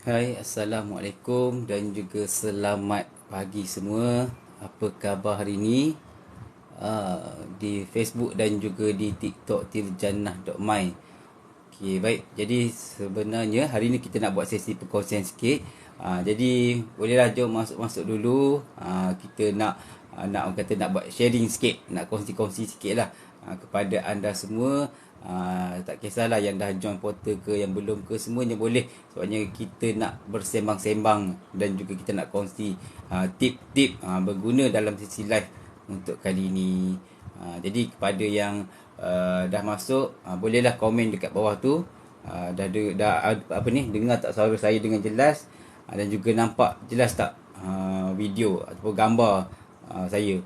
Hai, Assalamualaikum dan juga selamat pagi semua. Apa khabar hari ini? Di Facebook dan juga di TikTok tirjannah.my. Okey, baik. Jadi sebenarnya hari ni kita nak buat sesi perkongsian sikit. Jadi bolehlah jom masuk-masuk dulu. Kita nak orang kata nak buat sharing sikit, nak kongsi-kongsi sikit lah kepada anda semua. Tak kisahlah yang dah join portal ke, yang belum ke, semuanya boleh. Sebabnya kita nak bersembang-sembang dan juga kita nak kongsi tip-tip berguna dalam sesi live untuk kali ini. Jadi kepada yang dah masuk, bolehlah komen dekat bawah tu. Dah apa ni, dengar tak suara saya dengan jelas, dan juga nampak jelas tak video ataupun gambar saya.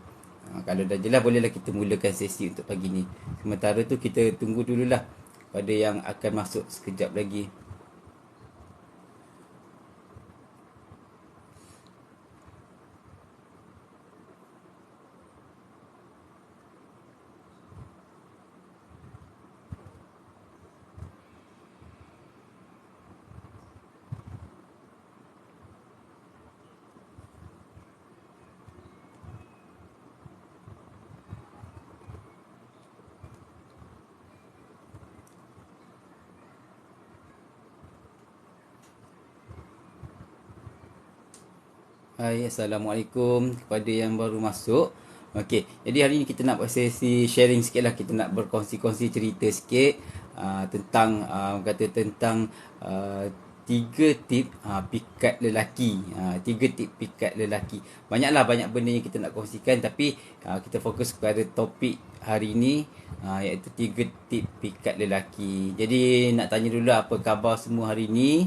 Kalau dah jelas, bolehlah kita mulakan sesi untuk pagi ni. Sementara tu kita tunggu dululah pada yang akan masuk sekejap lagi. Hai, Assalamualaikum kepada yang baru masuk. Okey, jadi hari ni kita nak buat sesi sharing sikit lah. Kita nak berkongsi-kongsi cerita sikit tentang tentang 3 tip pikat lelaki. 3 tip pikat lelaki. Banyak benda yang kita nak kongsikan, tapi kita fokus kepada topik hari ni, iaitu 3 tip pikat lelaki. Jadi nak tanya dulu apa khabar semua hari ni?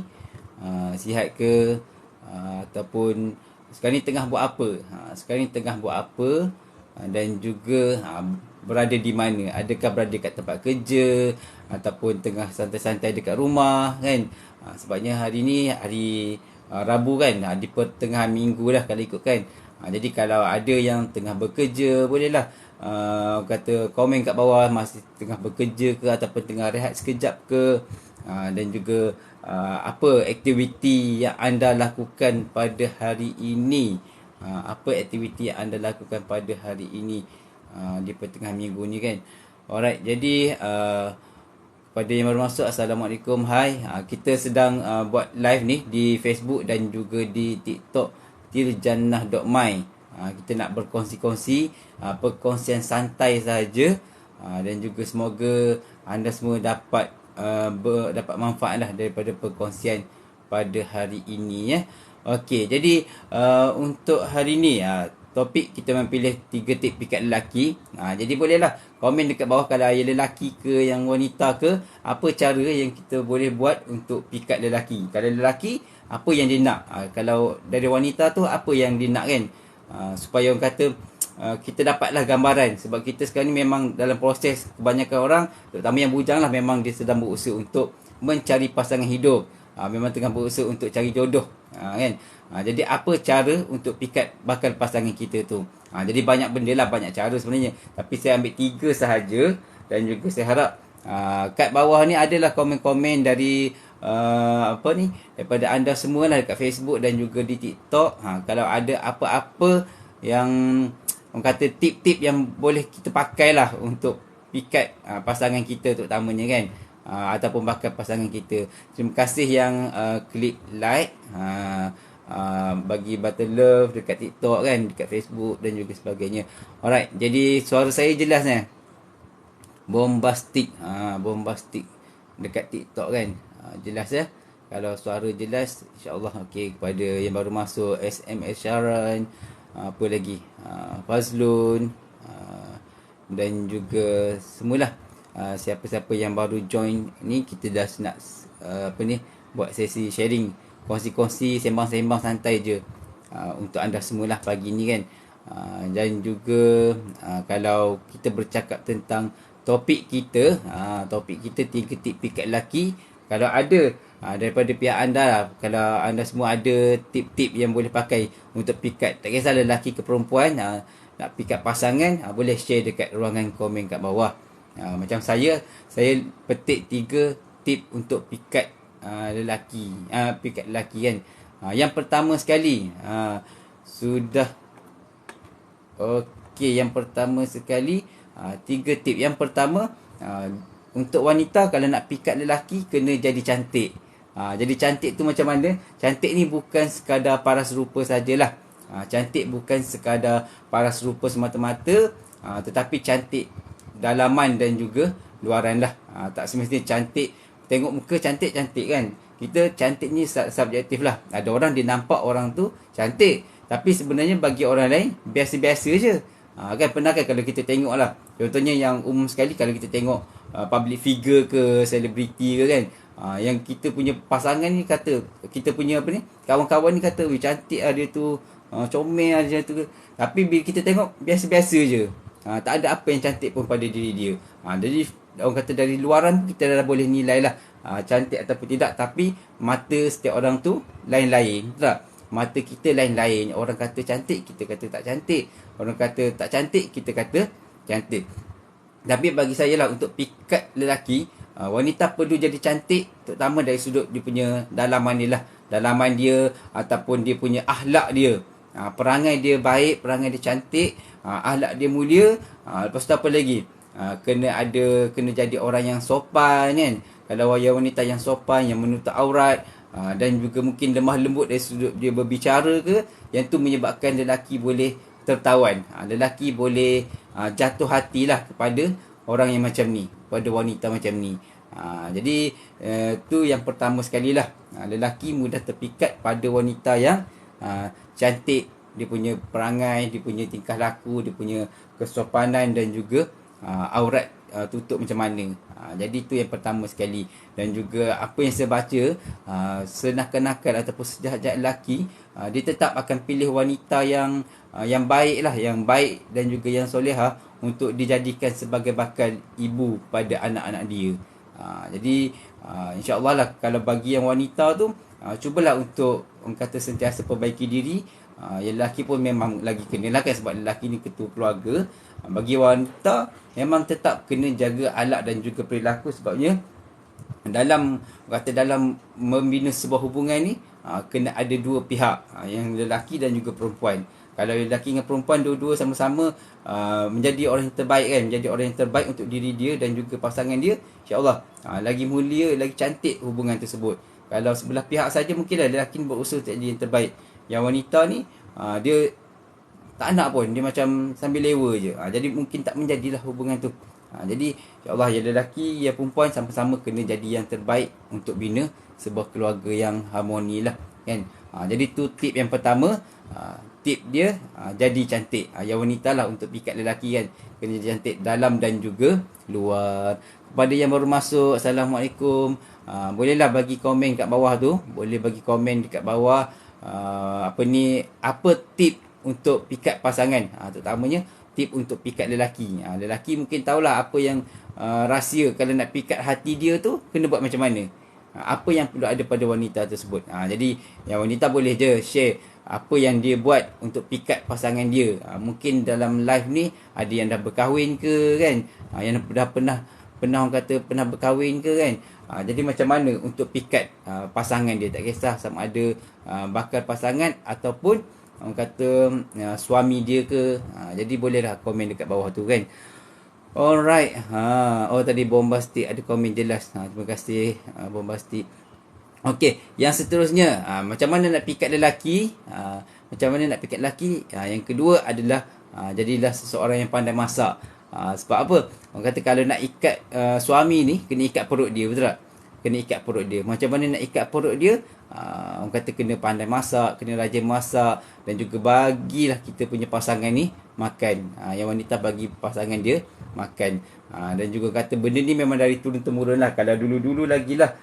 Sihat ke? Ataupun sekarang ni tengah buat apa? Dan juga berada di mana? Adakah berada kat tempat kerja ataupun tengah santai-santai dekat rumah kan? Sebabnya hari ni hari Rabu kan, di pertengahan minggu lah kalau ikutkan. Jadi kalau ada yang tengah bekerja, bolehlah kata komen kat bawah masih tengah bekerja ke ataupun tengah rehat sekejap ke. Dan juga apa aktiviti yang anda lakukan pada hari ini? Di pertengahan minggu ni kan. Alright, jadi pada yang baru masuk, Assalamualaikum. Hai, kita sedang buat live ni di Facebook dan juga di TikTok tirjannah.my. Kita nak berkongsi-kongsi, perkongsian santai sahaja, dan juga semoga anda semua dapat dapat manfaat lah daripada perkongsian pada hari ini ya. Okey, jadi untuk hari ni topik kita memilih 3 tip pikat lelaki. Jadi bolehlah komen dekat bawah kalau yang lelaki ke, yang wanita ke, apa cara yang kita boleh buat untuk pikat lelaki. Kalau lelaki, apa yang dia nak. Kalau dari wanita tu, apa yang dia nak kan. Supaya orang kata kita dapatlah gambaran. Sebab kita sekarang ni memang dalam proses, kebanyakan orang, terutama yang bujang lah, memang dia sedang berusaha untuk mencari pasangan hidup. Memang tengah berusaha untuk cari jodoh kan. Jadi apa cara untuk pikat bakal pasangan kita tu? Jadi banyak benda lah, banyak cara sebenarnya, tapi saya ambil 3 sahaja. Dan juga saya harap kat bawah ni adalah komen-komen dari daripada anda semua lah dekat Facebook dan juga di TikTok. Kalau ada apa-apa yang orang kata tip-tip yang boleh kita pakai lah untuk pikat pasangan kita terutamanya kan, ataupun bakal pasangan kita. Terima kasih yang klik like, bagi button love dekat TikTok kan, dekat Facebook dan juga sebagainya. Alright, jadi suara saya jelas ni? Bombastik dekat TikTok kan. Jelas ya? Kalau suara jelas, insyaAllah. Okey, kepada yang baru masuk, SMS Sharon, apa lagi, Fazlun, dan juga semualah, siapa-siapa yang baru join ni, kita dah nak buat sesi sharing, kongsi-kongsi, sembang-sembang santai je untuk anda semualah pagi ni kan. Dan juga kalau kita bercakap tentang topik kita, 3 tip pikat lelaki. Kalau ada daripada pihak anda lah, kalau anda semua ada tip-tip yang boleh pakai untuk pikat, tak kisah lelaki ke perempuan, nak pikat pasangan, boleh share dekat ruangan komen kat bawah. Macam saya petik 3 tip untuk pikat lelaki, pikat lelaki kan. Yang pertama sekali, sudah. Okey, yang pertama sekali, 3 tip. Yang pertama, untuk wanita kalau nak pikat lelaki kena jadi cantik. Jadi cantik tu macam mana? Cantik ni bukan sekadar paras rupa sajalah. Cantik bukan sekadar paras rupa semata-mata, tetapi cantik dalaman dan juga luaran lah. Tak semestinya cantik, tengok muka cantik-cantik kan. Kita cantik ni subjektif lah. Ada orang dia nampak orang tu cantik, tapi sebenarnya bagi orang lain biasa-biasa je. Kan pernah kan kalau kita tengok lah, contohnya yang umum sekali, kalau kita tengok public figure ke selebriti ke kan, yang kita punya pasangan ni kata, kita punya apa ni, kawan-kawan ni kata, weh cantik lah dia tu, comel lah dia tu, tapi bila kita tengok biasa-biasa je. Tak ada apa yang cantik pun pada diri dia. Jadi orang kata dari luaran kita dah boleh nilai lah cantik ataupun tidak. Tapi mata setiap orang tu lain-lain, tak? Mata kita lain-lain. Orang kata cantik, kita kata tak cantik. Orang kata tak cantik, kita kata cantik. Tapi bagi saya lah, untuk pikat lelaki, wanita perlu jadi cantik, terutama dari sudut dia punya dalaman dia lah. Dalaman dia ataupun dia punya akhlak dia. Perangai dia baik, perangai dia cantik, akhlak dia mulia. Lepas tu apa lagi? Kena jadi orang yang sopan kan. Kalau wanita yang sopan, yang menutup aurat, dan juga mungkin lemah lembut dari sudut dia berbicara ke, yang tu menyebabkan lelaki boleh tertawan. Lelaki boleh jatuh hatilah kepada orang yang macam ni, pada wanita macam ni. Jadi tu yang pertama sekali lah. Lelaki mudah terpikat pada wanita yang cantik, dia punya perangai, dia punya tingkah laku, dia punya kesopanan dan juga aurat tutup macam mana. Jadi tu yang pertama sekali. Dan juga apa yang saya baca, senakal-nakal ataupun sejahat-jahat lelaki, dia tetap akan pilih wanita yang baik lah, yang baik dan juga yang solehah, untuk dijadikan sebagai bakal ibu pada anak-anak dia. Jadi insya-Allah lah, kalau bagi yang wanita tu, cubalah untuk orang kata sentiasa perbaiki diri. Yang lelaki pun memang lagi kena lah kan, sebab lelaki ni ketua keluarga. Bagi wanita memang tetap kena jaga akhlak dan juga perilaku, sebabnya dalam membina sebuah hubungan ni, kena ada dua pihak, yang lelaki dan juga perempuan. Kalau lelaki dengan perempuan dua-dua sama-sama menjadi orang yang terbaik kan, menjadi orang yang terbaik untuk diri dia dan juga pasangan dia, insya-Allah lagi mulia, lagi cantik hubungan tersebut. Kalau sebelah pihak saja, mungkinlah lelaki ni berusaha untuk jadi yang terbaik. Yang wanita ni dia tak nak pun, dia macam sambil lewa je. Jadi mungkin tak menjadilah hubungan tu. Jadi insya-Allah, ya lelaki ya perempuan sama-sama kena jadi yang terbaik untuk bina sebuah keluarga yang harmoni lah kan. Jadi tu tip yang pertama. Tip dia jadi cantik. Yang wanita lah untuk pikat lelaki kan, kena cantik dalam dan juga luar. Kepada yang baru masuk, Assalamualaikum. Bolehlah bagi komen kat bawah tu. Boleh bagi komen dekat bawah. Apa tip untuk pikat pasangan, terutamanya tip untuk pikat lelaki. Lelaki mungkin tahulah apa yang rahsia kalau nak pikat hati dia tu, kena buat macam mana. Apa yang perlu ada pada wanita tersebut. Jadi yang wanita boleh je share apa yang dia buat untuk pikat pasangan dia. Mungkin dalam live ni ada yang dah berkahwin ke kan, yang dah pernah orang kata pernah berkahwin ke kan. Jadi macam mana untuk pikat pasangan dia, tak kisah sama ada bakal pasangan ataupun orang kata suami dia ke. Jadi bolehlah komen dekat bawah tu kan. Alright. Tadi Bombastic ada komen jelas. Terima kasih Bombastic. Okey, yang seterusnya, macam mana nak pikat lelaki? Macam mana nak pikat lelaki? Yang kedua adalah jadilah seseorang yang pandai masak. Sebab apa? Orang kata kalau nak ikat suami ni, kena ikat perut dia, betul tak? Kena ikat perut dia. Macam mana nak ikat perut dia? Orang kata kena pandai masak, kena rajin masak, dan juga bagilah kita punya pasangan ni makan. Yang wanita bagi pasangan dia makan. Dan juga kata benda ni memang dari turun-temurun lah. Kalau dulu-dulu lagi lah,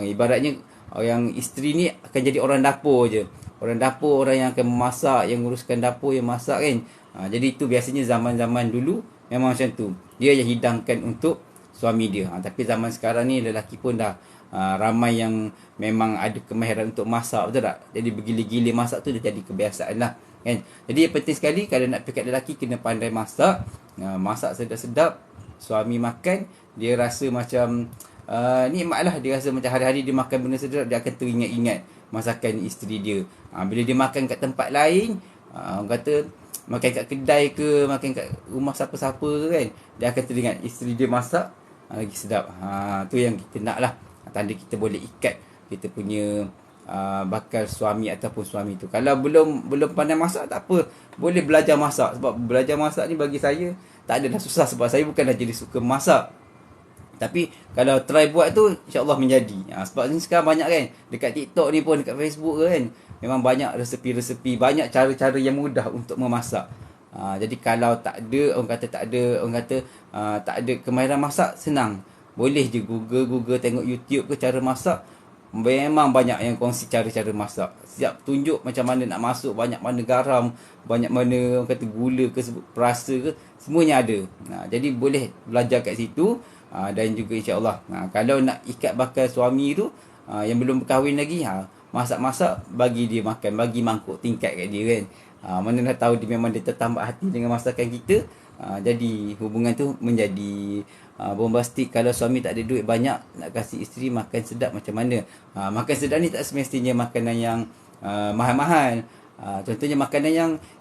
ibaratnya yang isteri ni akan jadi orang dapur je. Orang dapur, orang yang akan memasak, yang nguruskan dapur, yang masak kan. Jadi itu biasanya zaman-zaman dulu memang macam tu. Dia yang hidangkan untuk suami dia. Tapi zaman sekarang ni lelaki pun dah ramai yang memang ada kemahiran untuk masak, betul tak? Jadi bergila-gila masak tu dah jadi kebiasaan lah kan. Jadi yang penting sekali kalau nak pikat lelaki, kena pandai masak. Masak sedap-sedap, suami makan, dia rasa macam nikmat lah. Dia rasa macam hari-hari dia makan benda sedap, dia akan teringat-ingat masakan isteri dia. Bila dia makan kat tempat lain, orang kata makan kat kedai ke, makan kat rumah siapa-siapa ke kan, dia akan teringat isteri dia masak lagi sedap. Tu yang kita nak lah. Tanda kita boleh ikat kita punya bakal suami ataupun suami tu. Kalau belum pandai masak, tak apa, boleh belajar masak. Sebab belajar masak ni bagi saya tak adalah susah, sebab saya bukanlah jadi suka masak. Tapi kalau try buat tu, insyaAllah menjadi. Sebab ni sekarang banyak kan, dekat TikTok ni pun, dekat Facebook kan, memang banyak resepi-resepi, banyak cara-cara yang mudah untuk memasak. Jadi kalau tak ada, tak ada kemahiran masak, senang. Boleh je Google tengok YouTube ke cara masak. Memang banyak yang kongsi cara-cara masak. Siap tunjuk macam mana nak masuk, banyak mana garam, banyak mana orang kata gula ke, perasa ke, semuanya ada. Jadi boleh belajar kat situ. Dan juga insyaAllah kalau nak ikat bakal suami tu, yang belum berkahwin lagi, masak-masak, bagi dia makan, bagi mangkuk tingkat kat dia kan. Mana dah tahu dia memang dia tertambat hati dengan masakan kita. Jadi hubungan tu menjadi bombastik. Kalau suami tak ada duit banyak nak kasih isteri makan sedap, macam mana? Makan sedap ni tak semestinya makanan yang mahal-mahal. Contohnya makanan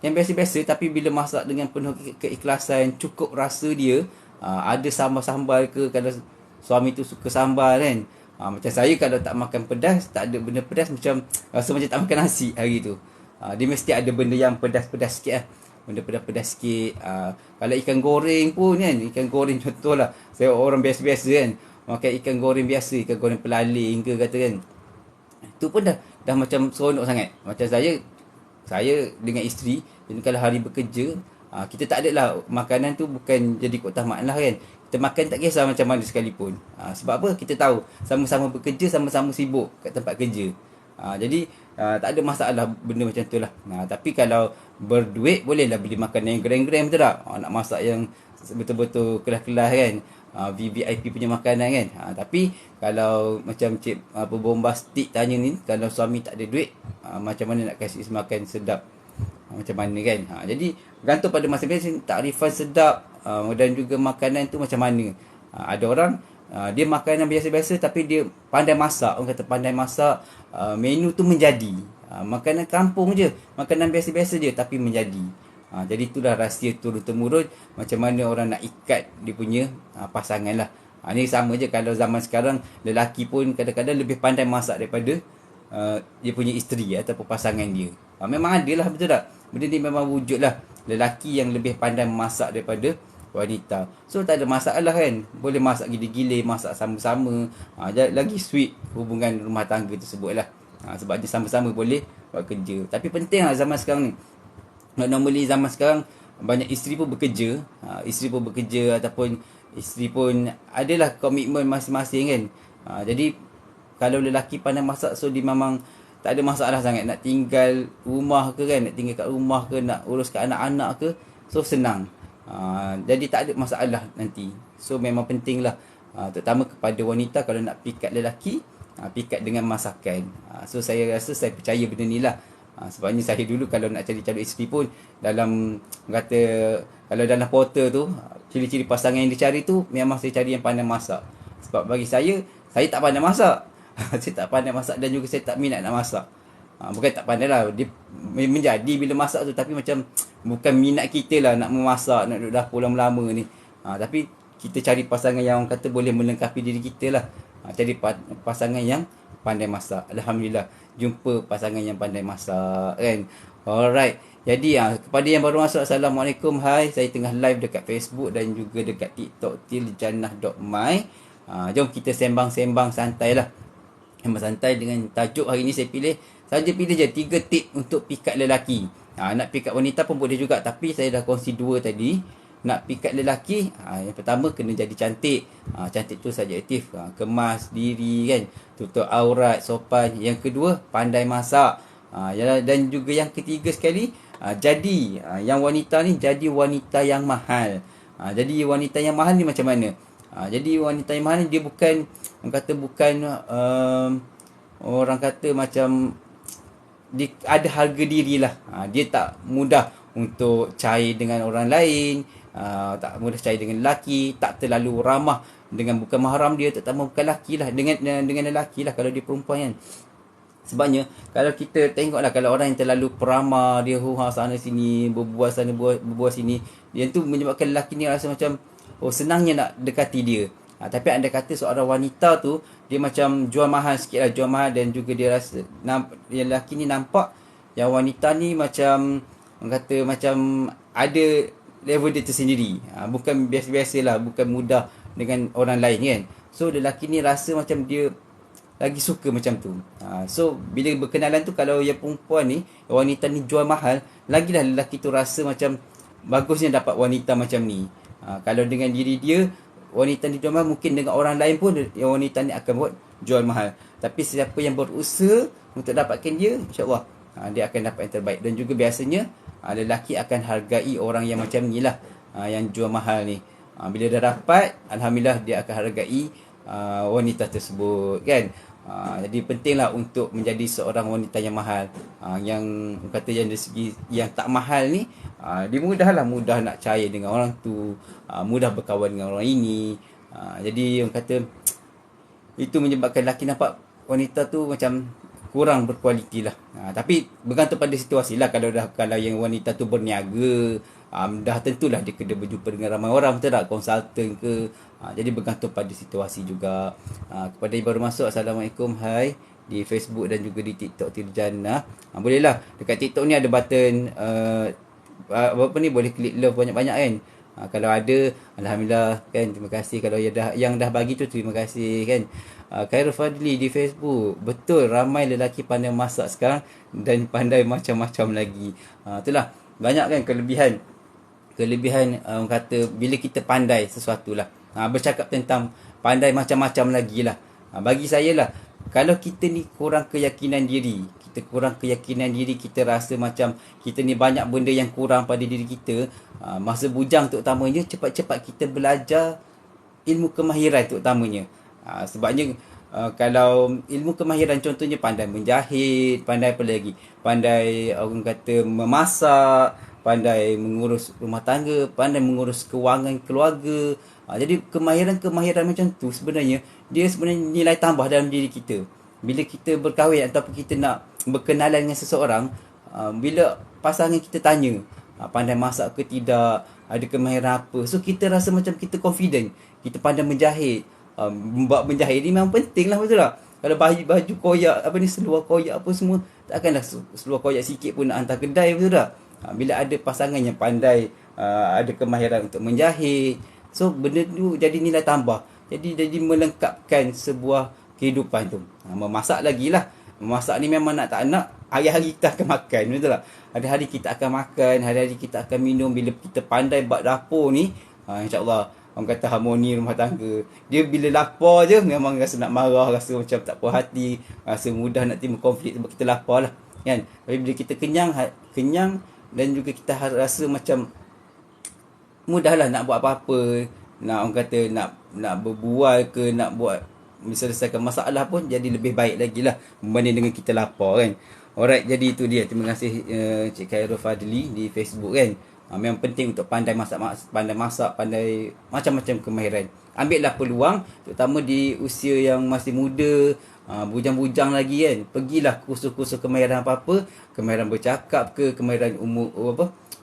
yang biasa-biasa, tapi bila masak dengan penuh keikhlasan, cukup rasa dia. Ada sambal-sambal ke, kalau suami tu suka sambal kan. Macam saya kalau tak makan pedas, tak ada benda pedas, macam rasa macam tak makan nasi hari tu. Dia mesti ada benda yang pedas-pedas sikit lah. Benda pedas-pedas sikit. Kalau ikan goreng pun kan, ikan goreng contohlah, saya orang biasa-biasa kan, makan ikan goreng biasa, ikan goreng pelaling ke kata kan, itu pun dah macam seronok sangat. Macam saya dengan isteri, jadi kalau hari bekerja, kita tak ada lah, makanan tu bukan jadi keutamaan lah kan. Kita makan tak kisah macam mana sekalipun. Sebab apa? Kita tahu sama-sama bekerja, sama-sama sibuk kat tempat kerja. Jadi tak ada masalah benda macam tu lah. Tapi kalau berduit, bolehlah beli makanan yang gram-gram, betul tak? Nak masak yang betul-betul kelas-kelas kan, VVIP punya makanan kan. Tapi kalau macam bombastik tanya ni, kalau suami tak ada duit, macam mana nak kasih makan sedap, macam mana kan. Jadi bergantung pada masing-masing takrifan sedap, dan juga makanan tu macam mana. Ada orang dia makanan biasa-biasa tapi dia pandai masak. Orang kata pandai masak, menu tu menjadi. Makanan kampung je, makanan biasa-biasa je tapi menjadi. Jadi itulah rahsia turun-temurun macam mana orang nak ikat dia punya pasangan lah. Ni sama je kalau zaman sekarang, lelaki pun kadang-kadang lebih pandai masak daripada dia punya isteri ataupun pasangan dia. Memang ada lah, betul tak? Benda ni memang wujud lah, lelaki yang lebih pandai memasak daripada wanita. So tak ada masalah kan, boleh masak gila-gila, masak sama-sama, lagi sweet hubungan rumah tangga tersebut lah. Sebab dia sama-sama boleh buat kerja. Tapi penting lah zaman sekarang ni, normally zaman sekarang banyak isteri pun bekerja, ataupun isteri pun adalah komitmen masing-masing kan. Jadi kalau lelaki pandai masak, so dia memang tak ada masalah sangat nak tinggal rumah ke kan, nak tinggal kat rumah ke, nak uruskan anak-anak ke, so senang. Jadi tak ada masalah nanti. So memang penting lah, terutama kepada wanita, kalau nak pikat lelaki, pikat dengan masakan. So saya rasa, saya percaya benda ni lah. Sebabnya saya dulu kalau nak cari calon isteri pun, dalam kata, kalau dalam portal tu, ciri-ciri pasangan yang dicari tu, memang saya cari yang pandai masak. Sebab bagi saya tak pandai masak. Saya tak pandai masak, dan juga saya tak minat nak masak. Bukan tak pandai lah, dia menjadi bila masak tu, tapi macam bukan minat kita lah nak memasak, nak duduk dapur lama-lama ni. Tapi kita cari pasangan yang orang kata boleh melengkapi diri kita lah. Cari pasangan yang pandai masak. Alhamdulillah jumpa pasangan yang pandai masak kan. Alright. Jadi kepada yang baru masuk, Assalamualaikum. Hai, saya tengah live dekat Facebook dan juga dekat TikTok tiljannah.my. Jom kita sembang-sembang santai lah. Sembang santai dengan tajuk hari ni saya pilih je 3 tip untuk pikat lelaki. Nak pikat wanita pun boleh juga, tapi saya dah kongsi 2 tadi. Nak pikat lelaki, yang pertama kena jadi cantik. Cantik tu subjektif, kemas diri kan, tutup aurat, sopan. Yang kedua, pandai masak. Dan juga yang ketiga sekali, yang wanita ni jadi wanita yang mahal. Jadi wanita yang mahal ni macam mana? Jadi wanita yang mahal ni dia bukan, orang kata macam dia ada harga diri lah. Dia tak mudah untuk cair dengan orang lain, tak mudah cair dengan lelaki, tak terlalu ramah dengan bukan mahram dia, terutama bukan lelaki lah, dengan lelaki lah kalau dia perempuan kan. Sebabnya kalau kita tengoklah, kalau orang yang terlalu peramah, dia huha sana sini, berbual sana berbual sini, dia tu menyebabkan lelaki ni rasa macam senangnya nak dekati dia. Tapi anda kata seorang wanita tu dia macam jual mahal sikit lah, jual mahal, dan juga dia rasa yang lelaki ni nampak yang wanita ni macam orang kata macam ada level dia tersendiri. Bukan biasa-biasalah, bukan mudah dengan orang lain kan. So lelaki ni rasa macam dia lagi suka macam tu. So bila berkenalan tu, kalau yang perempuan ni, wanita ni jual mahal, lagilah lelaki tu rasa macam bagusnya dapat wanita macam ni. Kalau dengan diri dia wanita ni jual mahal, mungkin dengan orang lain pun yang wanita ni akan buat jual mahal. Tapi siapa yang berusaha untuk dapatkan dia, insya-Allah dia akan dapat yang terbaik. Dan juga biasanya lelaki akan hargai orang yang macam ni lah, yang jual mahal ni. Bila dah dapat, alhamdulillah dia akan hargai wanita tersebut kan. Jadi pentinglah untuk menjadi seorang wanita yang mahal. Yang kata yang dari segi yang tak mahal ni, dia mudah nak percaya dengan orang tu, mudah berkawan dengan orang ini. Jadi orang kata itu menyebabkan lelaki nampak wanita tu macam kurang berkualiti lah. Tapi bergantung pada situasi lah. Kalau yang wanita tu berniaga, dah tentulah dia kena berjumpa dengan ramai orang, betul tak? Konsultan ke. Jadi bergantung pada situasi juga. Kepada yang baru masuk, Assalamualaikum, hai di Facebook dan juga di TikTok Tirjana. Bolehlah dekat TikTok ni ada button apa ni, boleh klik love banyak-banyak kan. Kalau ada, alhamdulillah kan, terima kasih. Kalau yang dah bagi tu, terima kasih kan. Khairul Fadli di Facebook, betul ramai lelaki pandai masak sekarang dan pandai macam-macam lagi. Itulah banyak kan kelebihan orang kata bila kita pandai sesuatu lah. Bercakap tentang pandai macam-macam lagi lah. Bagi saya lah, kalau kita ni kurang keyakinan diri, kita rasa macam kita ni banyak benda yang kurang pada diri kita, masa bujang terutamanya, cepat-cepat kita belajar ilmu kemahiran terutamanya. Sebabnya kalau ilmu kemahiran, contohnya pandai menjahit, pandai apa lagi, pandai orang kata memasak, pandai mengurus rumah tangga, pandai mengurus kewangan keluarga. Jadi kemahiran macam tu sebenarnya dia sebenarnya nilai tambah dalam diri kita. Bila kita berkahwin ataupun kita nak berkenalan dengan seseorang, bila pasangan kita tanya pandai masak ke tidak, ada kemahiran apa, so kita rasa macam kita confident, kita pandai menjahit. Bab menjahit ni memang penting lah, betul tak? Kalau baju koyak apa ni, seluar koyak apa semua, takkanlah seluar koyak sikit pun nak hantar kedai, betul tak? Bila ada pasangan yang pandai, ada kemahiran untuk menjahit, so benda tu jadi nilai tambah. Jadi melengkapkan sebuah kehidupan tu. Memasak lagi lah. Memasak ni memang nak tak nak, hari-hari kita akan makan, betul tak? Hari-hari kita akan makan, hari-hari kita akan minum. Bila kita pandai bab dapur ni, insyaAllah orang kata harmoni rumah tangga. Dia bila lapar je memang rasa nak marah, rasa macam tak puas hati, rasa mudah nak timbul konflik sebab kita lapar lah kan. Tapi bila kita kenyang dan juga kita rasa macam mudahlah nak buat apa-apa, nak orang kata nak berbual ke, nak buat selesaikan masalah pun jadi lebih baik lagi lah berbanding dengan kita lapar kan. Alright, jadi itu dia. Terima kasih Cik Khairul Fadli di Facebook kan. Memang penting untuk pandai masak, pandai macam-macam kemahiran. Ambillah peluang, terutama di usia yang masih muda, bujang-bujang lagi kan. Pergilah kursus-kursus kemahiran apa-apa, kemahiran bercakap ke, kemahiran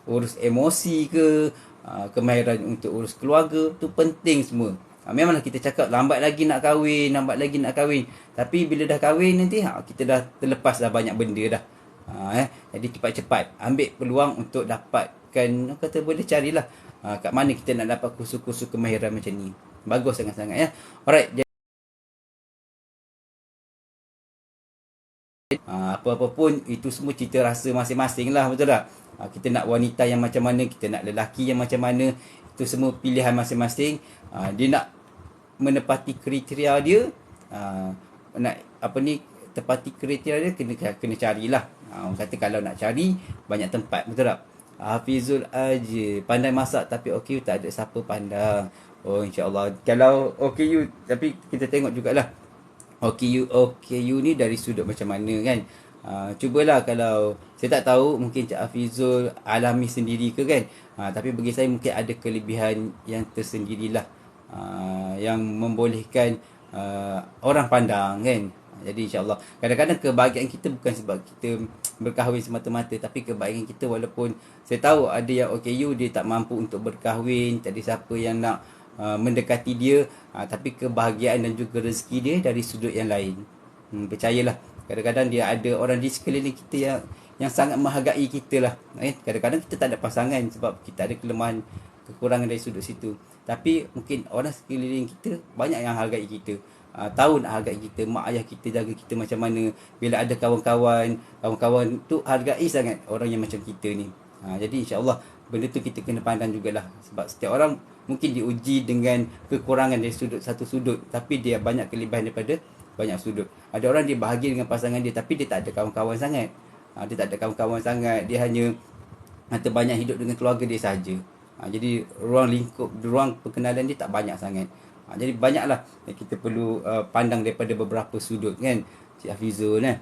urus emosi ke, kemahiran untuk urus keluarga, tu penting semua. Memanglah kita cakap lambat lagi nak kahwin. Tapi bila dah kahwin nanti, kita dah terlepas dah banyak benda dah. Jadi cepat-cepat ambil peluang untuk dapatkan, kata boleh carilah kat mana kita nak dapat kursus-kursus kemahiran macam ni. Bagus sangat-sangat ya. Alright. Apa-apa pun itu semua cerita rasa masing-masing lah, betul tak? Kita nak wanita yang macam mana, kita nak lelaki yang macam mana, itu semua pilihan masing-masing. Dia nak menepati kriteria dia, tepati kriteria dia, kena carilah. Orang kata kalau nak cari banyak tempat, betul tak? Hafizul aja pandai masak tapi OKU tak ada siapa pandang. Oh, insyaAllah. Kalau OKU, tapi kita tengok jugalah OKU ni dari sudut macam mana kan. Cubalah, kalau saya tak tahu, mungkin Cik Hafizul alami sendiri ke kan. Tapi bagi saya mungkin ada kelebihan yang tersendirilah yang membolehkan orang pandang kan. Jadi insyaAllah kadang-kadang kebahagiaan kita bukan sebab kita berkahwin semata-mata, tapi kebahagiaan kita walaupun saya tahu ada yang OKU dia tak mampu untuk berkahwin, tak ada siapa yang nak mendekati dia, tapi kebahagiaan dan juga rezeki dia dari sudut yang lain. Percayalah, kadang-kadang dia ada orang di sekeliling kita yang sangat menghargai kita lah. Kadang-kadang kita tak ada pasangan sebab kita ada kelemahan, kekurangan dari sudut situ. Tapi mungkin orang sekeliling kita banyak yang hargai kita, tahu nak hargai kita, mak ayah kita jaga kita macam mana. Bila ada kawan-kawan tu hargai sangat orang yang macam kita ni. Jadi insyaAllah benda tu kita kena pandang jugalah. Sebab setiap orang mungkin diuji dengan kekurangan dari satu sudut, tapi dia banyak kelebihan daripada banyak sudut. Ada orang dia bahagia dengan pasangan dia, tapi dia tak ada kawan-kawan sangat. Dia tak ada kawan-kawan sangat, dia hanya banyak hidup dengan keluarga dia saja. Jadi ruang lingkup, ruang perkenalan dia tak banyak sangat. Jadi banyaklah yang kita perlu pandang daripada beberapa sudut kan, Cik Hafizul kan.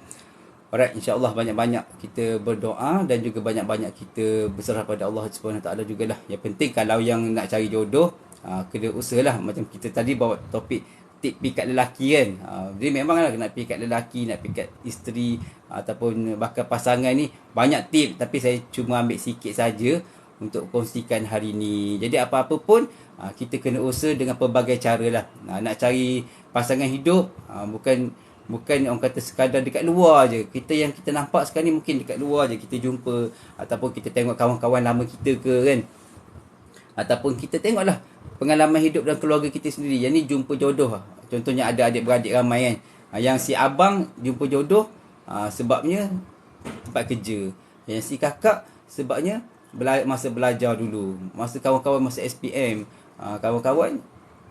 Alright, insyaAllah banyak-banyak kita berdoa dan juga banyak-banyak kita berserah pada Allah SWT jugalah. Yang penting kalau yang nak cari jodoh, kena usahalah. Macam kita tadi bawa topik tip pikat lelaki kan. Jadi memanglah nak pikat lelaki, nak pikat isteri ataupun bakal pasangan ni banyak tip, tapi saya cuma ambil sikit saja untuk kongsikan hari ni. Jadi apa-apa pun kita kena usaha dengan pelbagai cara lah. Nak cari pasangan hidup bukan orang kata sekadar dekat luar je. Yang kita nampak sekarang ni mungkin dekat luar je kita jumpa, ataupun kita tengok kawan-kawan lama kita ke kan, ataupun kita tengoklah pengalaman hidup dan keluarga kita sendiri. Yang ni jumpa jodoh. Contohnya ada adik-beradik ramai kan, yang si abang jumpa jodoh sebabnya tempat kerja. Yang si kakak sebabnya masa belajar dulu, masa kawan-kawan masa SPM, kawan-kawan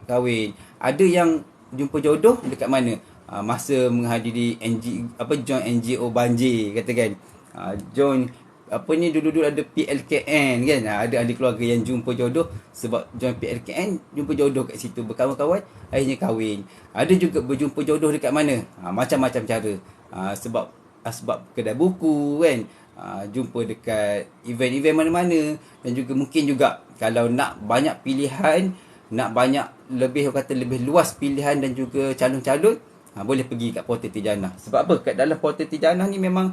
kahwin. Ada yang jumpa jodoh dekat mana? Masa menghadiri join NGO banjir katakan. Join dulu ada PLKN kan. Ada ahli keluarga yang jumpa jodoh sebab join PLKN, jumpa jodoh kat situ, berkawan-kawan, akhirnya kahwin. Ada juga berjumpa jodoh dekat mana? Macam-macam cara. Sebab kedai buku kan, jumpa dekat event-event mana-mana. Dan juga mungkin juga kalau nak banyak pilihan, nak banyak lebih luas pilihan dan juga calon-calon, boleh pergi kat portal Tijanah. Sebab apa? Kat dalam portal Tijanah ni memang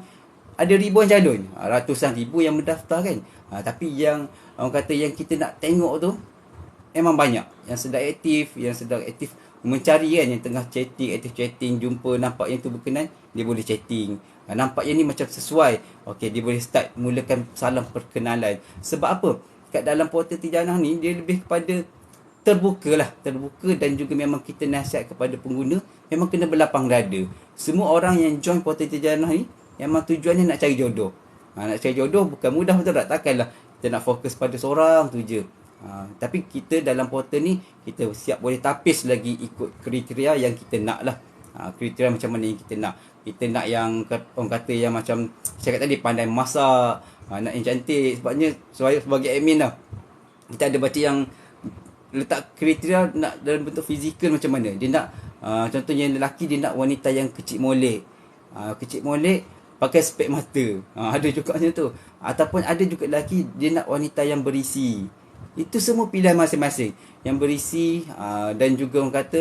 ada ribuan calon, ratusan ribu yang mendaftar kan. Tapi yang yang kita nak tengok tu memang banyak yang sedang aktif mencari kan, yang tengah aktif chatting, jumpa nampak yang tu berkenan, dia boleh chatting. Nampak yang ni macam sesuai, okey, dia boleh start mulakan salam perkenalan. Sebab apa? Kat dalam portal Tijanah ni dia lebih kepada terbuka dan juga memang kita nasihat kepada pengguna memang kena berlapang dada. Semua orang yang join portal Tijanah ni memang tujuannya nak cari jodoh. Nak cari jodoh bukan mudah, betul tak? Takkanlah kita nak fokus pada seorang tu je. Tapi kita dalam portal ni kita siap boleh tapis lagi ikut kriteria yang kita nak lah. Kriteria macam mana yang kita nak. Kita nak yang orang kata yang macam saya kata tadi, pandai masak, nak yang cantik. Sebabnya saya sebagai admin lah, kita ada baca yang letak kriteria nak dalam bentuk fizikal macam mana. Dia nak contohnya lelaki dia nak wanita yang kecil molek. Kecil molek pakai spek mata. Ada juga macam tu. Ataupun ada juga lelaki dia nak wanita yang berisi. Itu semua pilihan masing-masing. Yang berisi dan juga orang kata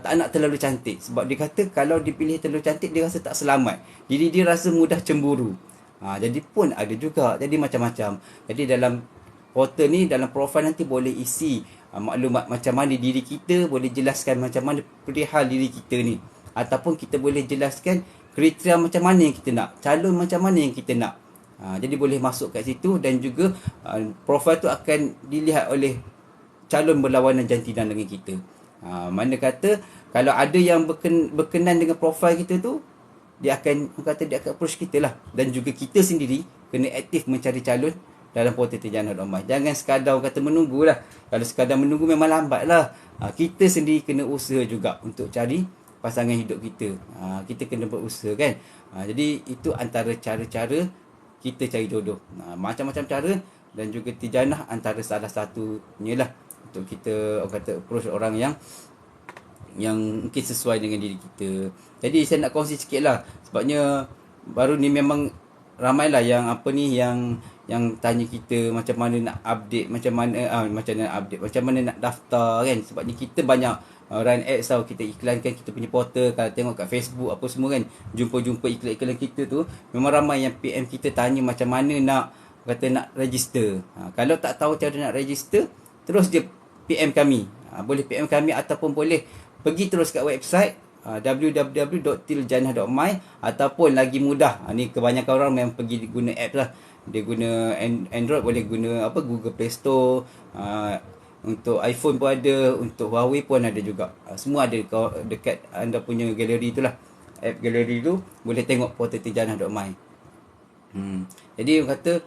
tak nak terlalu cantik. Sebab dia kata kalau dipilih terlalu cantik dia rasa tak selamat. Jadi dia rasa mudah cemburu. Jadi pun ada juga. Jadi macam-macam. Jadi dalam portal ni, dalam profil nanti boleh isi maklumat macam mana diri kita, boleh jelaskan macam mana perihal diri kita ni. Ataupun kita boleh jelaskan kriteria macam mana yang kita nak, calon macam mana yang kita nak. Jadi boleh masuk kat situ dan juga profil tu akan dilihat oleh calon berlawanan jantina dengan kita. Mana kata kalau ada yang berkenan dengan profil kita tu, dia akan approach kita lah. Dan juga kita sendiri kena aktif mencari calon dalam portal Tijanah Ummah. Jangan sekadar menunggulah. Kalau sekadar menunggu memang lambat lah. Kita sendiri kena usaha juga untuk cari pasangan hidup kita. Kita kena berusaha kan. Jadi itu antara cara-cara kita cari jodoh. Macam-macam cara, dan juga Tijanah antara salah satunya lah untuk kita approach orang yang mungkin sesuai dengan diri kita. Jadi saya nak kongsi sikit lah. Sebabnya baru ni memang ramailah yang apa ni, yang tanya kita macam mana nak update, macam mana nak update, macam mana nak daftar kan. Sebabnya kita banyak run ads tau, kita iklankan kita punya portal. Kalau tengok kat Facebook apa semua kan, jumpa iklan-iklan kita tu, memang ramai yang PM kita tanya macam mana nak nak register. Kalau tak tahu cara nak register, terus dia PM kami. Boleh PM kami ataupun boleh pergi terus kat website www.tiljannah.my, ataupun lagi mudah, ni kebanyakan orang memang pergi guna app lah. Dia guna Android, boleh guna Google Play Store. Untuk iPhone pun ada, untuk Huawei pun ada juga. Semua ada dekat anda punya galeri tu lah. App galeri tu boleh tengok portal tiljannah.my. Jadi orang kata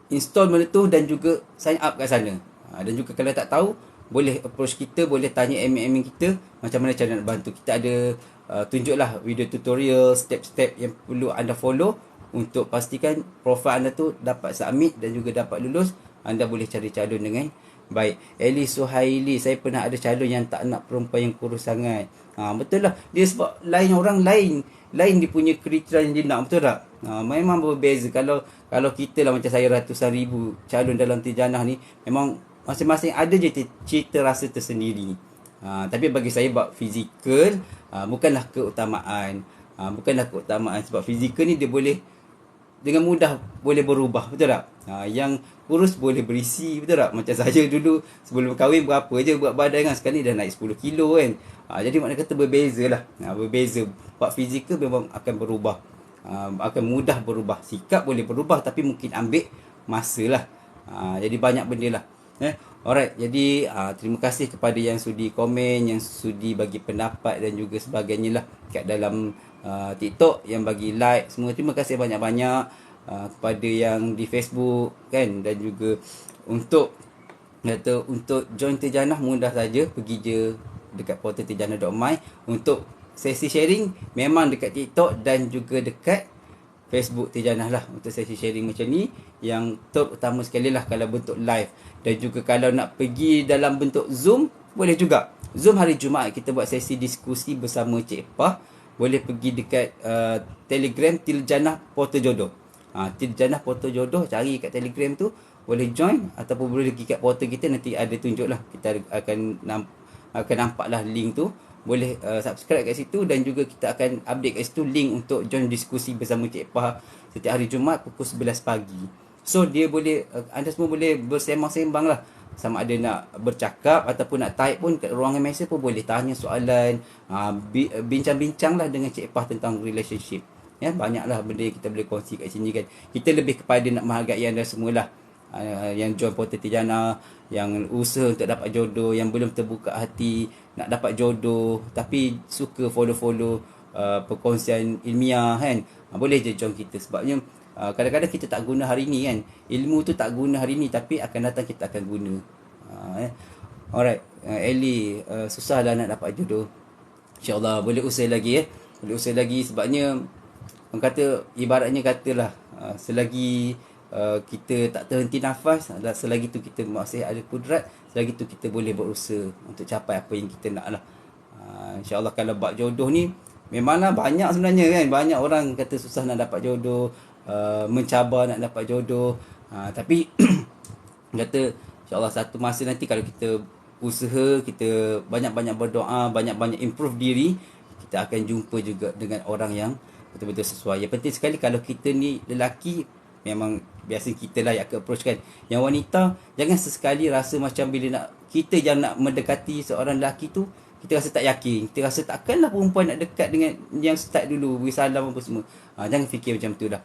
install benda tu dan juga sign up kat sana. Dan juga kalau tak tahu, boleh approach kita, boleh tanya admin kita macam mana cara nak bantu. Kita ada tunjuklah video tutorial, step-step yang perlu anda follow untuk pastikan profil anda tu dapat submit dan juga dapat lulus. Anda boleh cari calon dengan baik. Eli Suhaili, saya pernah ada calon yang tak nak perempuan yang kurus sangat. Betul lah. Dia sebab lain orang lain dia punya kriteria yang dia nak, betul tak? Memang berbeza. Kalau kita lah macam saya, ratusan ribu calon dalam Tiljannah ni, memang masing-masing ada je cerita rasa tersendiri. Tapi bagi saya, buat fizikal bukanlah keutamaan. Sebab fizikal ni dia boleh dengan mudah boleh berubah, betul tak? Yang kurus boleh berisi, betul tak? Macam saya dulu sebelum kahwin berapa je buat badan kan, sekarang ni dah naik 10 kilo kan. Jadi makna kata berbeza lah. Berbeza. Buat fizikal memang akan berubah. Akan mudah berubah. Sikap boleh berubah tapi mungkin ambil masa lah. Jadi banyak benda lah. Alright, jadi terima kasih kepada yang sudi komen, yang sudi bagi pendapat dan juga sebagainya lah kat dalam TikTok, yang bagi like semua. Terima kasih banyak-banyak kepada yang di Facebook kan. Dan juga untuk join Tiljannah, mudah saja, pergi je dekat portal tiljannah.my. Untuk sesi sharing memang dekat TikTok dan juga dekat Facebook Tiljannah lah. Untuk sesi sharing macam ni, yang terutama sekali lah kalau bentuk live. Dan juga kalau nak pergi dalam bentuk Zoom, boleh juga. Zoom hari Jumaat kita buat sesi diskusi bersama Cik Pah. Boleh pergi dekat Telegram Tiljannah Portal Jodoh. Tiljannah Portal Jodoh, cari kat Telegram tu, boleh join. Ataupun boleh pergi kat portal kita, nanti ada tunjuk lah. Kita akan nampak lah link tu. Boleh subscribe kat situ. Dan juga kita akan update kat situ link untuk join diskusi bersama Cik Pah setiap hari Jumaat pukul 11 pagi. So dia boleh, anda semua boleh bersembang-sembang lah. Sama ada nak bercakap ataupun nak type pun kat ruangan mesej pun boleh tanya soalan. Bincang-bincang lah dengan Cik Pah tentang relationship. Banyaklah benda yang kita boleh kongsi kat sini kan. Kita lebih kepada nak menghargai anda semualah. Yang join portal Tiljannah, yang usaha untuk dapat jodoh, yang belum terbuka hati nak dapat jodoh tapi suka follow-follow perkongsian ilmiah kan. Boleh je join kita. Sebabnya kadang-kadang kita tak guna hari ni kan. Ilmu tu tak guna hari ni, tapi akan datang kita akan guna. Alright, Eli, susah lah nak dapat jodoh. InsyaAllah boleh usaha lagi Boleh usaha lagi. Sebabnya orang kata, ibaratnya katalah, selagi kita tak terhenti nafas, selagi tu kita masih ada kudrat, selagi tu kita boleh berusaha untuk capai apa yang kita nak lah. InsyaAllah kalau bab jodoh ni, memanglah banyak sebenarnya kan. Banyak orang kata susah nak dapat jodoh, mencabar nak dapat jodoh. Tapi kata insyaAllah satu masa nanti kalau kita usaha, kita banyak-banyak berdoa, banyak-banyak improve diri, kita akan jumpa juga dengan orang yang betul-betul sesuai. Yang penting sekali kalau kita ni lelaki, memang biasa kita lah yang approach kan. Yang wanita, jangan sesekali rasa macam bila nak kita yang nak mendekati seorang lelaki tu, kita rasa tak yakin. Kita rasa takkanlah perempuan nak dekat dengan yang start dulu, beri salam apa semua. Jangan fikir macam tu lah.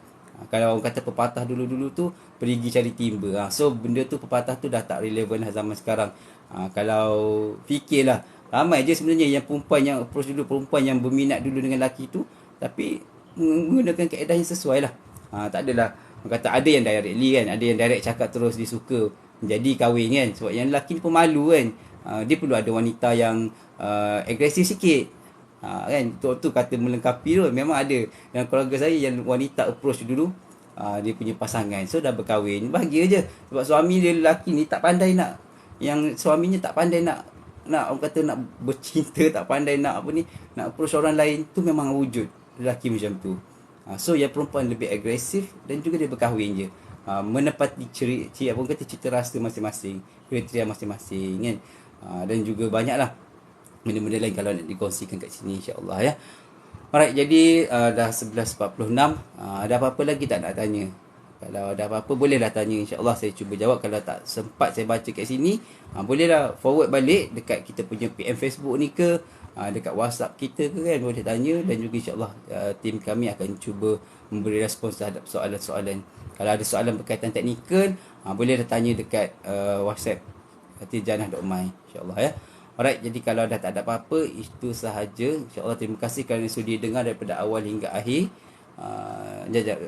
Kalau orang kata pepatah dulu-dulu tu, pergi cari timba. So benda tu, pepatah tu dah tak relevan lah zaman sekarang. Kalau fikirlah, ramai je sebenarnya yang perempuan yang approach dulu, perempuan yang berminat dulu dengan lelaki tu, tapi menggunakan kaedah yang sesuai lah. Tak adalah, orang kata ada yang directly kan, ada yang direct cakap terus dia suka, jadi kahwin kan. Sebab yang lelaki ni pun malu kan. Dia perlu ada wanita yang agresif sikit. Kan, tu kata melengkapi tu. Memang ada yang keluarga saya yang wanita approach dulu, dia punya pasangan, so dah berkahwin, bahagia je. Sebab suami dia lelaki ni tak pandai nak, yang suaminya tak pandai nak orang kata nak bercinta, tak pandai nak apa ni, nak approach orang lain, tu memang wujud lelaki macam tu. So yang perempuan lebih agresif dan juga dia berkahwin je. Menepati cita rasa masing-masing, kriteria masing-masing kan. Dan juga banyaklah benda-benda lain kalau nak dikongsikan kat sini, insya-Allah ya. Alright, jadi dah 11.46. Ada apa-apa lagi tak nak tanya? Kalau ada apa-apa bolehlah tanya, insya-Allah saya cuba jawab. Kalau tak sempat saya baca kat sini, bolehlah forward balik dekat kita punya PM Facebook ni ke, dekat WhatsApp kita ke kan, boleh tanya. Dan juga insya-Allah tim kami akan cuba memberi respons terhadap soalan-soalan. Kalau ada soalan berkaitan teknikal, bolehlah tanya dekat WhatsApp tirjanah.my, insya-Allah ya. Alright, jadi kalau dah tak ada apa-apa, itu sahaja. InsyaAllah terima kasih kerana sudi dengar daripada awal hingga akhir.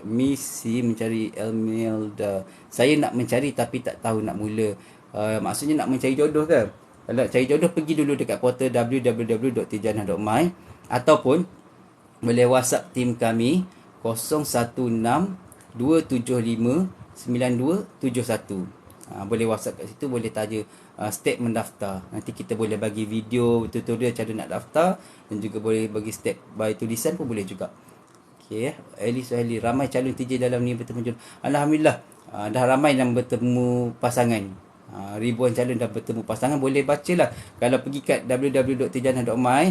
Misi mencari Elmelda. Saya nak mencari tapi tak tahu nak mula. Maksudnya nak mencari jodoh ke? Kalau nak cari jodoh, pergi dulu dekat portal www.tirjanah.my ataupun boleh WhatsApp tim kami 016-275-9271. Boleh WhatsApp kat situ, boleh tanya step mendaftar. Nanti kita boleh bagi video tutorial cara nak daftar dan juga boleh bagi step by tulisan pun boleh juga. Okey ya. Ali Suhaili, ramai calon TJ dalam ni bertemu jodoh. Alhamdulillah, dah ramai yang bertemu pasangan. Ribuan calon dah bertemu pasangan. Boleh bacalah. Kalau pergi kat www.tirjanah.my,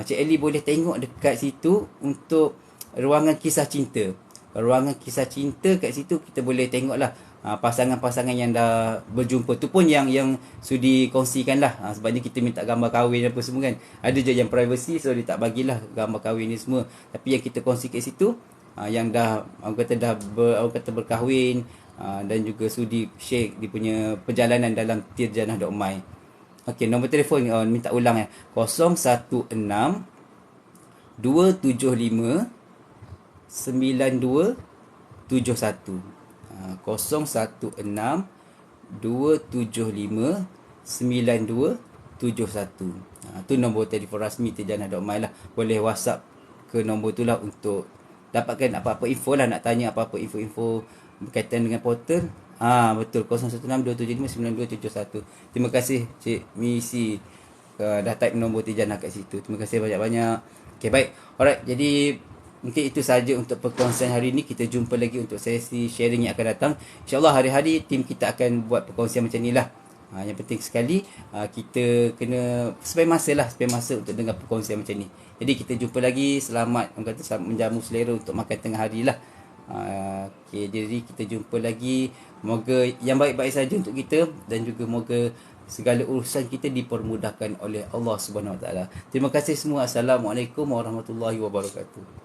Cik Ali boleh tengok dekat situ untuk ruangan kisah cinta. Ruangan kisah cinta kat situ kita boleh tengoklah pasangan-pasangan yang dah berjumpa tu pun yang sudi kongsikan lah. Sebabnya kita minta gambar kahwin apa semua kan. Ada je yang privacy, so dia tak bagilah gambar kahwin ni semua. Tapi yang kita kongsi kat situ, yang dah orang kata berkahwin, dan juga sudi share dia punya perjalanan dalam tirjanah.my. Okey, nombor telefon minta ulang ya. 016 275 9271. 016 275 9271. Tu nombor telefon rasmi tirjanah.my lah. Boleh WhatsApp ke nombor tu lah untuk dapatkan apa-apa info lah. Nak tanya apa-apa info-info berkaitan dengan portal. Betul, 016 275 9271. Terima kasih Cik Misi dah type nombor Tirjanah kat situ. Terima kasih banyak-banyak. Okay, baik. Alright, jadi mungkin itu sahaja untuk perkongsian hari ini. Kita jumpa lagi untuk sesi sharing yang akan datang. InsyaAllah hari-hari tim kita akan buat perkongsian macam ni lah. Yang penting sekali kita kena spend masa untuk dengar perkongsian macam ni. Jadi kita jumpa lagi. Selamat menjamu selera untuk makan tengah hari lah. Okay, jadi kita jumpa lagi. Moga yang baik-baik saja untuk kita dan juga moga segala urusan kita dipermudahkan oleh Allah Subhanahu Wa Taala. Terima kasih semua. Assalamualaikum warahmatullahi wabarakatuh.